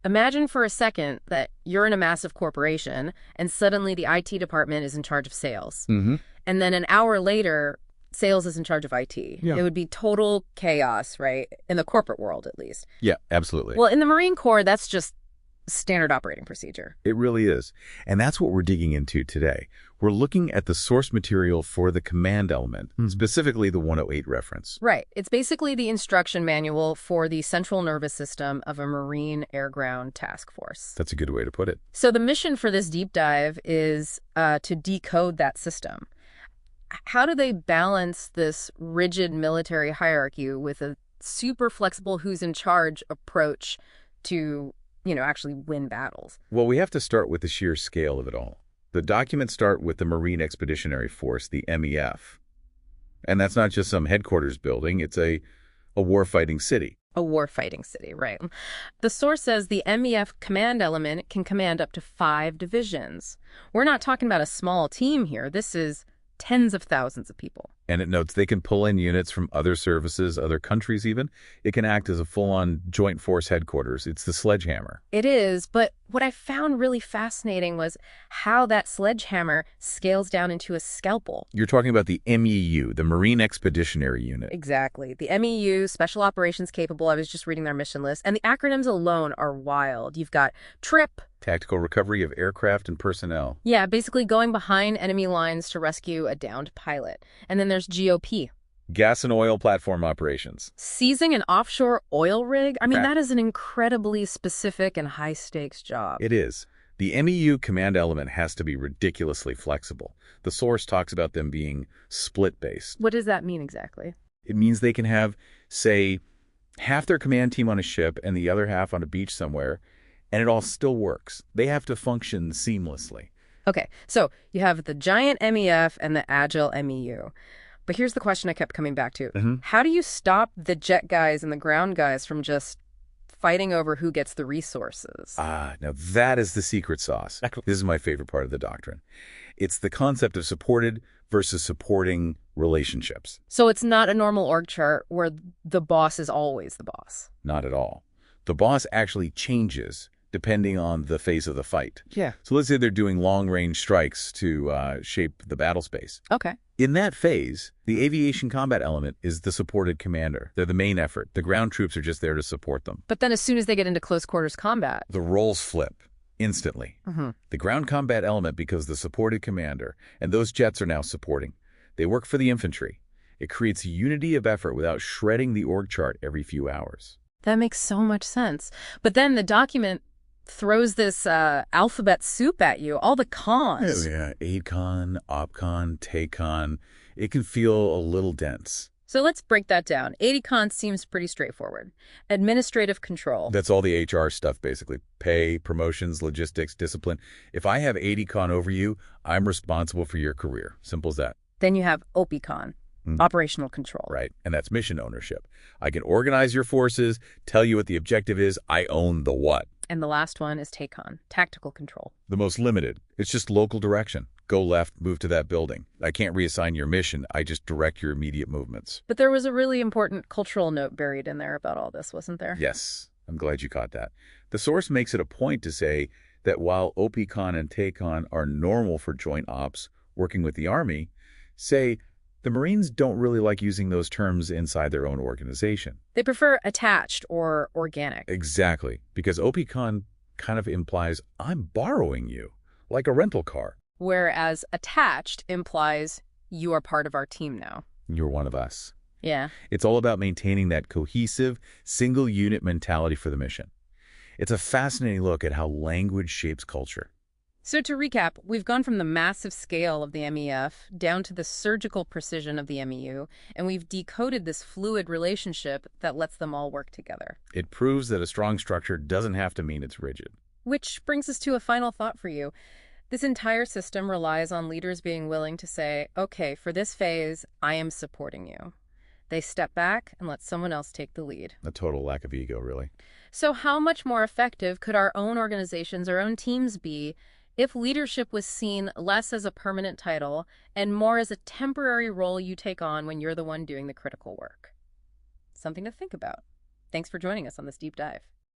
Imagine for a second that you're in a massive corporation and suddenly the IT department is in charge of sales. Mm-hmm. And then an hour later, sales is in charge of IT. Yeah. It would be total chaos, right? In the corporate world, at least. Yeah, absolutely. Well, in the Marine Corps, that's just standard operating procedure. It really is. And that's what we're digging into today. We're looking at the source material for the command element, specifically the 108 reference. Right. It's basically the instruction manual for the central nervous system of a Marine air-ground task force. That's a good way to put it. So the mission for this deep dive is to decode that system. How do they balance this rigid military hierarchy with a super flexible who's in charge approach to, actually win battles? Well, we have to start with the sheer scale of it all. The documents start with the Marine Expeditionary Force, the MEF. And that's not just some headquarters building, it's a warfighting city. A warfighting city, right. The source says the MEF command element can command up to 5 divisions. We're not talking about a small team here. This is tens of thousands of people. And it notes they can pull in units from other services, other countries even. It can act as a full-on joint force headquarters. It's the sledgehammer. It is, but what I found really fascinating was how that sledgehammer scales down into a scalpel. You're talking about the MEU, the Marine Expeditionary Unit. Exactly. The MEU, Special Operations Capable, I was just reading their mission list, and the acronyms alone are wild. You've got TRIP. Tactical Recovery of Aircraft and Personnel. Yeah, basically going behind enemy lines to rescue a downed pilot. And then there's GOP. Gas and Oil Platform Operations. Seizing an offshore oil rig? I mean, that is an incredibly specific and high-stakes job. It is. The MEU command element has to be ridiculously flexible. The source talks about them being split-based. What does that mean exactly? It means they can have, say, half their command team on a ship and the other half on a beach somewhere, and it all still works. They have to function seamlessly. Okay, so you have the giant MEF and the agile MEU. But here's the question I kept coming back to. How do you stop the jet guys and the ground guys from just fighting over who gets the resources? Now that is the secret sauce. This is my favorite part of the doctrine. It's the concept of supported versus supporting relationships. So it's not a normal org chart where the boss is always the boss. Not at all. The boss actually changes depending on the phase of the fight. Yeah. So let's say they're doing long-range strikes to shape the battle space. Okay. In that phase, the aviation combat element is the supported commander. They're the main effort. The ground troops are just there to support them. But then as soon as they get into close quarters combat, the roles flip instantly. The ground combat element becomes the supported commander, and those jets are now supporting. They work for the infantry. It creates a unity of effort without shredding the org chart every few hours. That makes so much sense. But then the document throws this alphabet soup at you, all the cons. Oh, yeah. AidCon, OpCon, TACON. It can feel a little dense. So let's break that down. AidCon seems pretty straightforward. Administrative control. That's all the HR stuff, basically. Pay, promotions, logistics, discipline. If I have AidCon over you, I'm responsible for your career. Simple as that. Then you have OPCon. Operational control. Right, and that's mission ownership. I can organize your forces, tell you what the objective is, I own the what. And the last one is TACON, tactical control. The most limited. It's just local direction. Go left, move to that building. I can't reassign your mission, I just direct your immediate movements. But there was a really important cultural note buried in there about all this, wasn't there? Yes, I'm glad you caught that. The source makes it a point to say that while OPCon and TACON are normal for joint ops working with the Army, say, the Marines don't really like using those terms inside their own organization. They prefer attached or organic. Exactly, because OPCon kind of implies I'm borrowing you, like a rental car. Whereas attached implies you are part of our team now. You're one of us. Yeah. It's all about maintaining that cohesive, single-unit mentality for the mission. It's a fascinating look at how language shapes culture. So to recap, we've gone from the massive scale of the MEF down to the surgical precision of the MEU, and we've decoded this fluid relationship that lets them all work together. It proves that a strong structure doesn't have to mean it's rigid. Which brings us to a final thought for you. This entire system relies on leaders being willing to say, okay, for this phase, I am supporting you. They step back and let someone else take the lead. A total lack of ego, really. So how much more effective could our own organizations, our own teams be if leadership was seen less as a permanent title and more as a temporary role you take on when you're the one doing the critical work? Something to think about. Thanks for joining us on this deep dive.